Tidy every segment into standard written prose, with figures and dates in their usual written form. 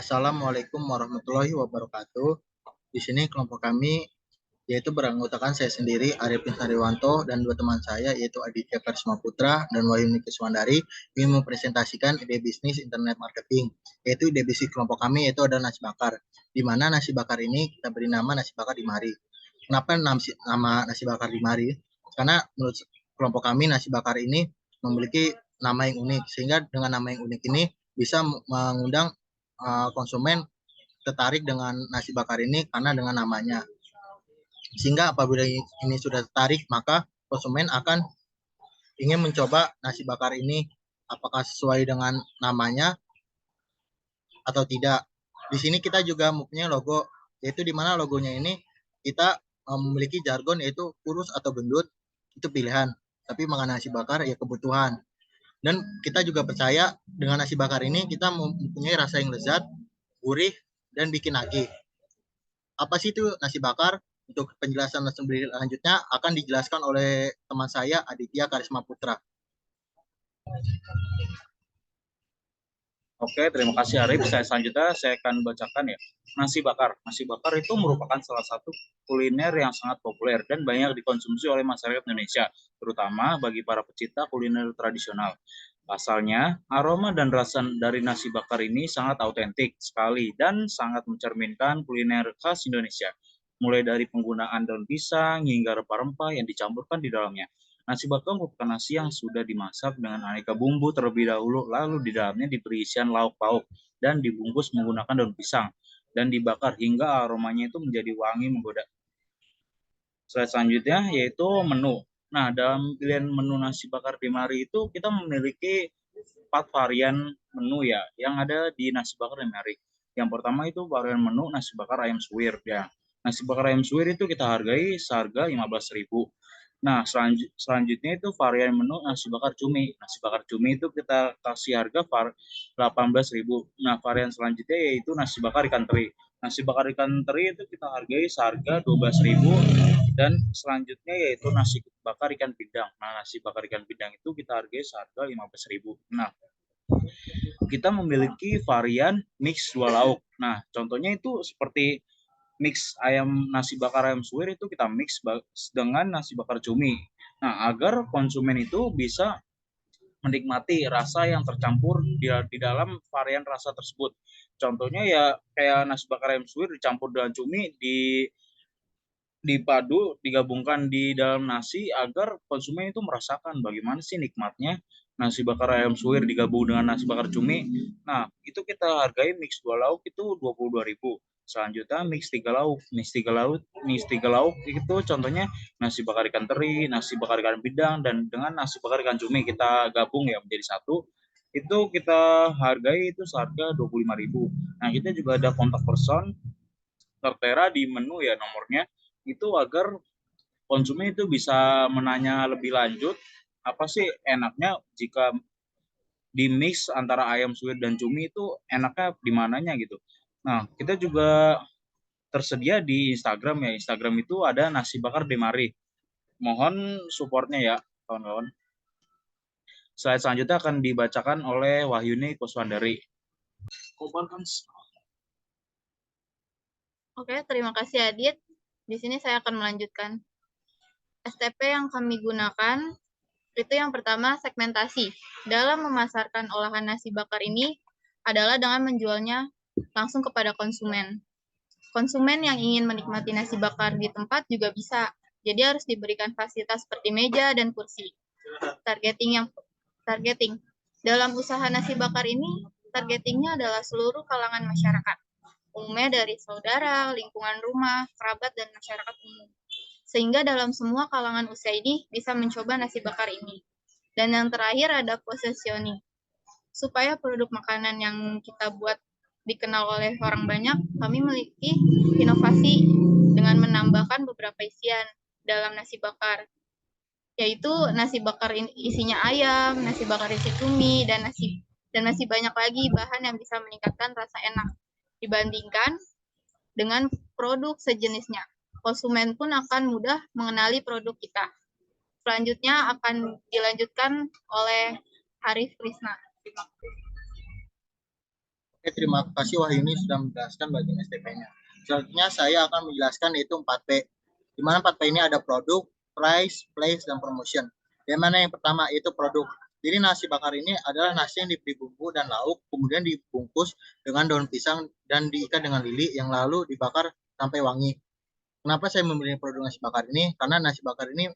Assalamualaikum warahmatullahi wabarakatuh. Di sini kelompok kami yaitu beranggotakan saya sendiri, Arifin Hariwanto, dan dua teman saya yaitu Aditya Karisma Putra dan Wahyuni Kiswandari ingin mempresentasikan ide bisnis internet marketing. Yaitu ide bisnis kelompok kami yaitu ada nasi bakar. Di mana nasi bakar ini kita beri nama nasi bakar di mari. Kenapa nama nasi bakar di mari? Karena menurut kelompok kami nasi bakar ini memiliki nama yang unik, sehingga dengan nama yang unik ini bisa mengundang konsumen tertarik dengan nasi bakar ini karena dengan namanya. Sehingga apabila ini sudah tertarik, maka konsumen akan ingin mencoba nasi bakar ini apakah sesuai dengan namanya atau tidak. Di sini kita juga mempunyai logo, yaitu di mana logonya ini kita memiliki jargon yaitu kurus atau gendut itu pilihan, tapi mengenai nasi bakar ya kebutuhan. Dan kita juga percaya dengan nasi bakar ini kita mempunyai rasa yang lezat, gurih, dan bikin nagih. Apa sih itu nasi bakar? Untuk penjelasan lebih lanjutnya akan dijelaskan oleh teman saya Aditya Karisma Putra. Oke, terima kasih Arif. Selanjutnya saya akan bacakan ya. Nasi bakar. Nasi bakar itu merupakan salah satu kuliner yang sangat populer dan banyak dikonsumsi oleh masyarakat Indonesia, terutama bagi para pecinta kuliner tradisional. Pasalnya, aroma dan rasa dari nasi bakar ini sangat autentik sekali dan sangat mencerminkan kuliner khas Indonesia, mulai dari penggunaan daun pisang hingga rempah-rempah yang dicampurkan di dalamnya. Nasi bakar merupakan nasi yang sudah dimasak dengan aneka bumbu terlebih dahulu, lalu di dalamnya diberi isian lauk pauk dan dibungkus menggunakan daun pisang dan dibakar hingga aromanya itu menjadi wangi menggoda. Selanjutnya yaitu menu. Nah, dalam pilihan menu nasi bakar di Mari itu kita memiliki 4 varian menu ya yang ada di nasi bakar di Mari. Yang pertama itu varian menu nasi bakar ayam suwir ya. Nasi bakar ayam suwir itu kita hargai seharga 15.000. Nah, selanjutnya itu varian menu nasi bakar cumi. Nasi bakar cumi itu kita kasih harga 18.000. Nah, varian selanjutnya yaitu nasi bakar ikan teri. Nasi bakar ikan teri itu kita hargai seharga 12.000 dan selanjutnya yaitu nasi bakar ikan pindang. Nah, nasi bakar ikan pindang itu kita hargai seharga 15.000. Nah, kita memiliki varian mix dua lauk. Nah, contohnya itu seperti mix ayam nasi bakar ayam suwir itu kita mix dengan nasi bakar cumi. Nah, agar konsumen itu bisa menikmati rasa yang tercampur di dalam varian rasa tersebut. Contohnya ya kayak nasi bakar ayam suwir dicampur dengan cumi dipadu digabungkan di dalam nasi agar konsumen itu merasakan bagaimana sih nikmatnya nasi bakar ayam suwir digabung dengan nasi bakar cumi. Nah, itu kita hargai mix 2 lauk itu 22.000. Selanjutnya mix 3 lauk. Mix 3 lauk itu contohnya nasi bakar ikan teri, nasi bakar ikan pindang dan dengan nasi bakar ikan cumi kita gabung ya menjadi satu. Itu kita hargai itu seharga 25.000. Nah, kita juga ada kontak person tertera di menu ya nomornya itu agar konsumen itu bisa menanya lebih lanjut apa sih enaknya jika di mix antara ayam suwir dan cumi itu enaknya di mananya gitu. Nah, kita juga tersedia di Instagram ya. Instagram itu ada nasi bakar Demari. Mohon supportnya ya, kawan-kawan. Slide selanjutnya akan dibacakan oleh Wahyuni Kuswandari. Oke, terima kasih Adit. Di sini saya akan melanjutkan. STP yang kami gunakan itu yang pertama segmentasi. Dalam memasarkan olahan nasi bakar ini adalah dengan menjualnya langsung kepada konsumen. Konsumen yang ingin menikmati nasi bakar di tempat juga bisa. Jadi harus diberikan fasilitas seperti meja dan kursi. Targeting. Dalam usaha nasi bakar ini, targetingnya adalah seluruh kalangan masyarakat. Umumnya dari saudara, lingkungan rumah, kerabat, dan masyarakat umum. Sehingga dalam semua kalangan usia ini bisa mencoba nasi bakar ini. Dan yang terakhir ada positioning. Supaya produk makanan yang kita buat dikenal oleh orang banyak, kami memiliki inovasi dengan menambahkan beberapa isian dalam nasi bakar, yaitu nasi bakar isinya ayam, nasi bakar isi cumi, dan masih banyak lagi bahan yang bisa meningkatkan rasa enak dibandingkan dengan produk sejenisnya. Konsumen pun akan mudah mengenali produk kita. Selanjutnya akan dilanjutkan oleh Arif Krisna. Oke, terima kasih Wahyuni sudah menjelaskan bagian STP-nya. Selanjutnya saya akan menjelaskan yaitu 4P. Di mana 4P ini ada produk, price, place, dan promotion. Di mana yang pertama itu produk. Jadi nasi bakar ini adalah nasi yang diberi bumbu dan lauk, kemudian dibungkus dengan daun pisang dan diikat dengan lili yang lalu dibakar sampai wangi. Kenapa saya memilih produk nasi bakar ini? Karena nasi bakar ini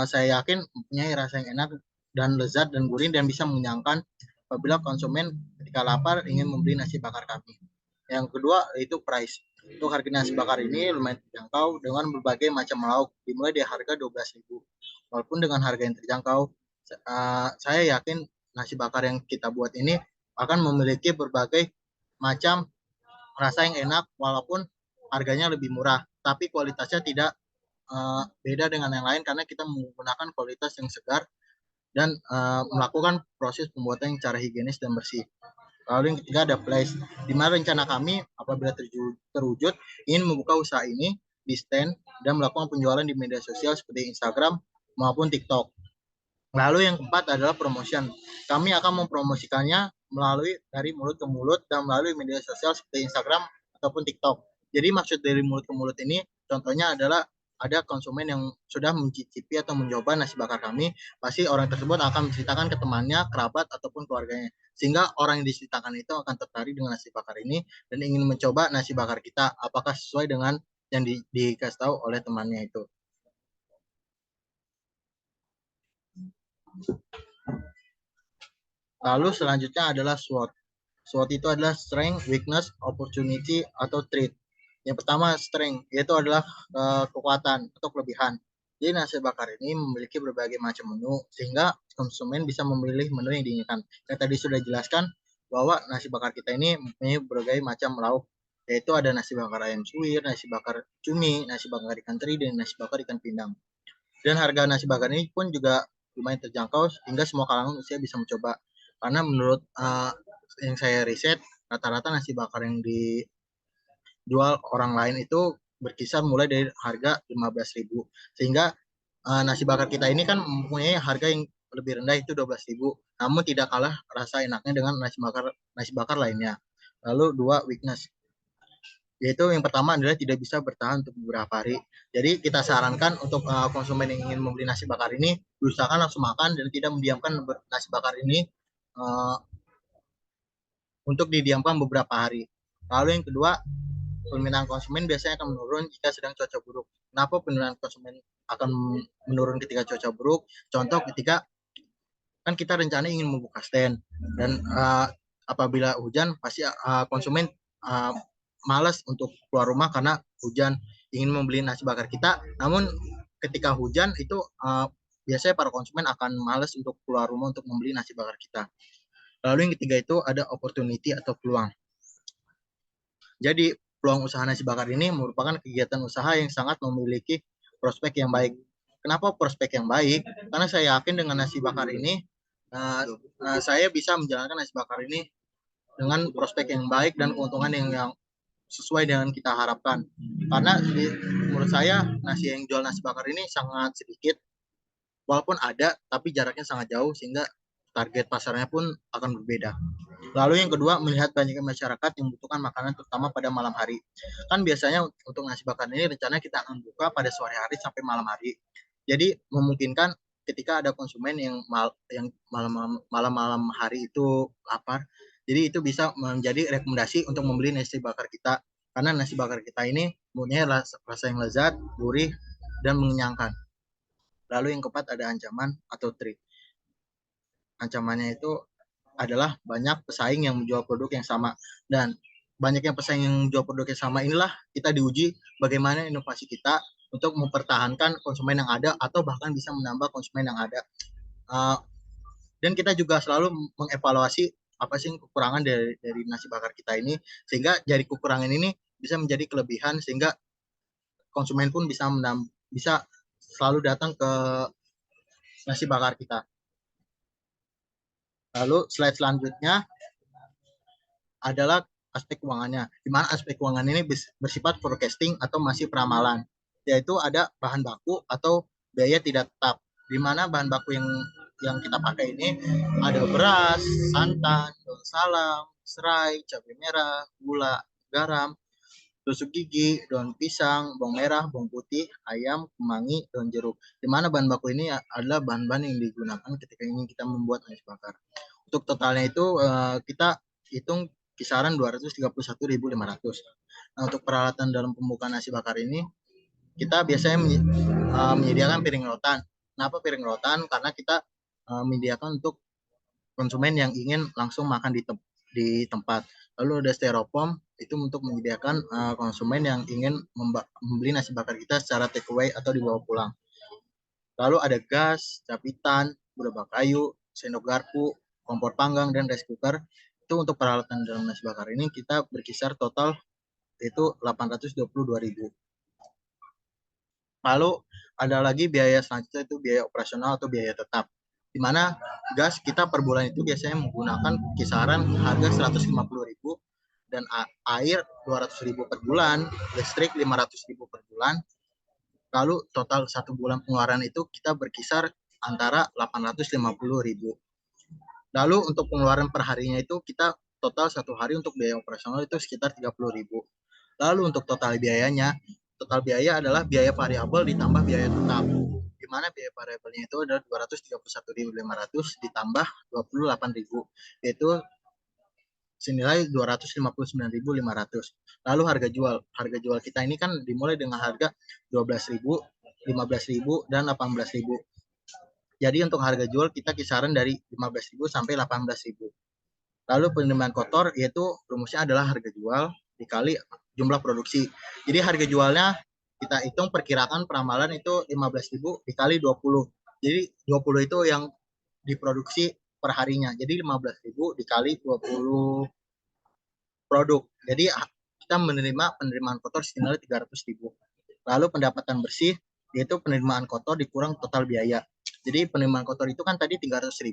saya yakin mempunyai rasa yang enak dan lezat dan gurih dan bisa mengenyangkan apabila konsumen ketika lapar ingin membeli nasi bakar kami. Yang kedua yaitu price. Untuk harga nasi bakar ini lumayan terjangkau dengan berbagai macam lauk, dimulai dari harga 12.000. Walaupun dengan harga yang terjangkau, saya yakin nasi bakar yang kita buat ini akan memiliki berbagai macam rasa yang enak walaupun harganya lebih murah, tapi kualitasnya tidak beda dengan yang lain karena kita menggunakan kualitas yang segar dan melakukan proses pembuatan yang cara higienis dan bersih. Lalu yang ketiga ada place, di mana rencana kami apabila terwujud ingin membuka usaha ini di stand dan melakukan penjualan di media sosial seperti Instagram maupun TikTok. Lalu yang keempat adalah promotion. Kami akan mempromosikannya melalui dari mulut ke mulut dan melalui media sosial seperti Instagram ataupun TikTok. Jadi maksud dari mulut ke mulut ini contohnya adalah ada konsumen yang sudah mencicipi atau mencoba nasi bakar kami, pasti orang tersebut akan menceritakan ke temannya, kerabat, ataupun keluarganya. Sehingga orang yang diceritakan itu akan tertarik dengan nasi bakar ini dan ingin mencoba nasi bakar kita, apakah sesuai dengan yang dikasih tahu oleh temannya itu. Lalu selanjutnya adalah SWOT. SWOT itu adalah strength, weakness, opportunity, atau threat. Yang pertama strength, yaitu adalah kekuatan atau kelebihan. Jadi nasi bakar ini memiliki berbagai macam menu, sehingga konsumen bisa memilih menu yang diinginkan. Yang tadi sudah jelaskan bahwa nasi bakar kita ini mempunyai berbagai macam lauk, yaitu ada nasi bakar ayam suwir, nasi bakar cumi, nasi bakar ikan teri, dan nasi bakar ikan pindang. Dan harga nasi bakar ini pun juga lumayan terjangkau, sehingga semua kalangan usia bisa mencoba. Karena menurut yang saya riset, rata-rata nasi bakar yang dijual orang lain itu berkisar mulai dari harga 15.000. Sehingga nasi bakar kita ini kan mempunyai harga yang lebih rendah itu 12.000. Namun tidak kalah rasa enaknya dengan nasi bakar lainnya. Lalu dua weakness, yaitu yang pertama adalah tidak bisa bertahan untuk beberapa hari. Jadi kita sarankan untuk konsumen yang ingin membeli nasi bakar ini berusahakan langsung makan dan tidak mendiamkan nasi bakar ini untuk didiamkan beberapa hari. Lalu yang kedua, permintaan konsumen biasanya akan menurun jika sedang cuaca buruk. Kenapa permintaan konsumen akan menurun ketika cuaca buruk? Contoh ketika kan kita rencana ingin membuka stand dan apabila hujan pasti konsumen malas untuk keluar rumah karena hujan, ingin membeli nasi bakar kita. Namun ketika hujan itu biasanya para konsumen akan malas untuk keluar rumah untuk membeli nasi bakar kita. Lalu yang ketiga itu ada opportunity atau peluang. Jadi peluang usaha nasi bakar ini merupakan kegiatan usaha yang sangat memiliki prospek yang baik. Kenapa prospek yang baik? Karena saya yakin dengan nasi bakar ini saya bisa menjalankan nasi bakar ini dengan prospek yang baik dan keuntungan yang sesuai dengan kita harapkan. Karena menurut saya nasi yang jual nasi bakar ini sangat sedikit, walaupun ada tapi jaraknya sangat jauh sehingga target pasarnya pun akan berbeda. Lalu yang kedua, melihat banyaknya masyarakat yang membutuhkan makanan terutama pada malam hari. Kan biasanya untuk nasi bakar ini rencana kita akan buka pada sore hari sampai malam hari. Jadi memungkinkan ketika ada konsumen yang malam-malam hari itu lapar, jadi itu bisa menjadi rekomendasi untuk membeli nasi bakar kita. Karena nasi bakar kita ini mempunyai rasa yang lezat, gurih, dan mengenyangkan. Lalu yang keempat ada ancaman atau trik. Ancamannya itu adalah banyak pesaing yang menjual produk yang sama, dan banyaknya pesaing yang menjual produk yang sama inilah kita diuji bagaimana inovasi kita untuk mempertahankan konsumen yang ada atau bahkan bisa menambah konsumen yang ada. Dan kita juga selalu mengevaluasi apa sih kekurangan dari nasi bakar kita ini, sehingga dari kekurangan ini bisa menjadi kelebihan sehingga konsumen pun bisa selalu datang ke nasi bakar kita. Lalu slide selanjutnya adalah aspek keuangannya, di mana aspek keuangan ini bersifat forecasting atau masih peramalan, yaitu ada bahan baku atau biaya tidak tetap, di mana bahan baku yang yang kita pakai ini ada beras, santan, daun salam, serai, cabai merah, gula, garam, tusuk gigi, daun pisang, bawang merah, bawang putih, ayam, kemangi, daun jeruk. Di mana bahan baku ini adalah bahan-bahan yang digunakan ketika ingin kita membuat nasi bakar. Untuk totalnya itu kita hitung kisaran 231.500. Nah, untuk peralatan dalam pembukaan nasi bakar ini kita biasanya menyediakan piring rotan. Kenapa piring rotan? Karena kita menyediakan untuk konsumen yang ingin langsung makan di tempat. Lalu ada styrofoam, itu untuk menyediakan konsumen yang ingin membeli nasi bakar kita secara take away atau dibawa pulang. Lalu ada gas, capitan, gerobak kayu, sendok garpu, kompor panggang, dan rice cooker. Itu untuk peralatan dalam nasi bakar ini kita berkisar total itu 822.000. Lalu ada lagi biaya selanjutnya itu biaya operasional atau biaya tetap. Di mana gas kita per bulan itu biasanya menggunakan kisaran harga 150.000 dan air 200.000 per bulan, listrik 500.000 per bulan. Lalu total satu bulan pengeluaran itu kita berkisar antara 850.000. Lalu untuk pengeluaran per harinya itu kita total satu hari untuk biaya operasional itu sekitar 30.000. Lalu untuk total biaya adalah biaya variabel ditambah biaya tetap. Di mana biaya variabelnya itu adalah 231.500 ditambah 28.000, yaitu senilai 259.500. Lalu harga jual kita ini kan dimulai dengan harga 12.000, 15.000, dan 18.000. Jadi untuk harga jual kita kisaran dari 15.000 sampai 18.000. Lalu penerimaan kotor yaitu rumusnya adalah harga jual dikali jumlah produksi. Jadi harga jualnya kita hitung perkirakan peramalan itu 15.000 dikali 20. Jadi 20 itu yang diproduksi per harinya. Jadi 15.000 dikali 20 produk. Jadi kita menerima penerimaan kotor senilai 300.000. Lalu pendapatan bersih yaitu penerimaan kotor dikurang total biaya. Jadi penerimaan kotor itu kan tadi 300.000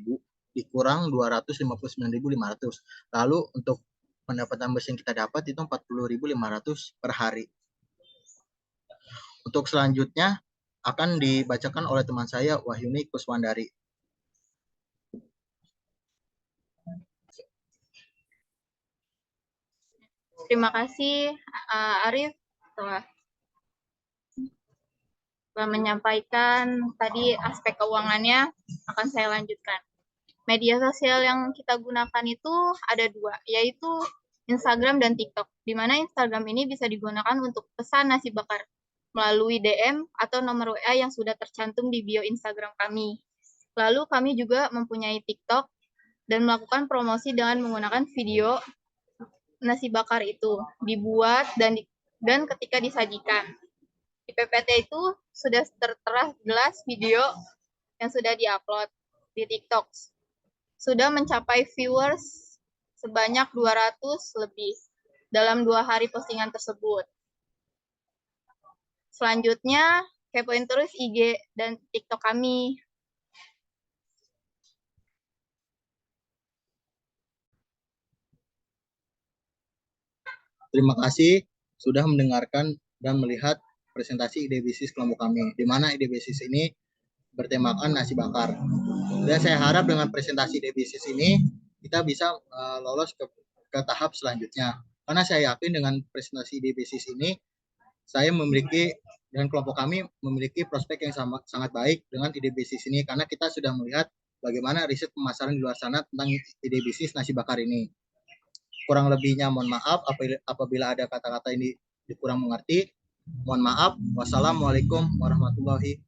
dikurang 259.500. Lalu untuk pendapatan bersih yang kita dapat itu 40.500 per hari. Untuk selanjutnya akan dibacakan oleh teman saya Wahyuni Kuswandari. Terima kasih Arif telah menyampaikan tadi aspek keuangannya. Akan saya lanjutkan. Media sosial yang kita gunakan itu ada dua, yaitu Instagram dan TikTok. Di mana Instagram ini bisa digunakan untuk pesan nasi bakar melalui DM atau nomor WA yang sudah tercantum di bio Instagram kami. Lalu kami juga mempunyai TikTok dan melakukan promosi dengan menggunakan video nasi bakar itu dibuat dan ketika disajikan. Di PPT itu sudah tertera jelas video yang sudah diupload di TikTok. Sudah mencapai viewers sebanyak 200 lebih dalam 2 hari postingan tersebut. Selanjutnya, kepoin terus IG dan TikTok kami. Terima kasih sudah mendengarkan dan melihat presentasi ide bisnis kelompok kami, di mana ide bisnis ini bertemakan nasi bakar. Dan saya harap dengan presentasi ide bisnis ini kita bisa lolos ke tahap selanjutnya. Karena saya yakin dengan presentasi ide bisnis ini saya memiliki dan kelompok kami memiliki prospek yang sangat baik dengan ide bisnis ini karena kita sudah melihat bagaimana riset pemasaran di luar sana tentang ide bisnis nasi bakar ini. Kurang lebihnya mohon maaf apabila ada kata-kata ini kurang mengerti. Mohon maaf. Wassalamualaikum warahmatullahi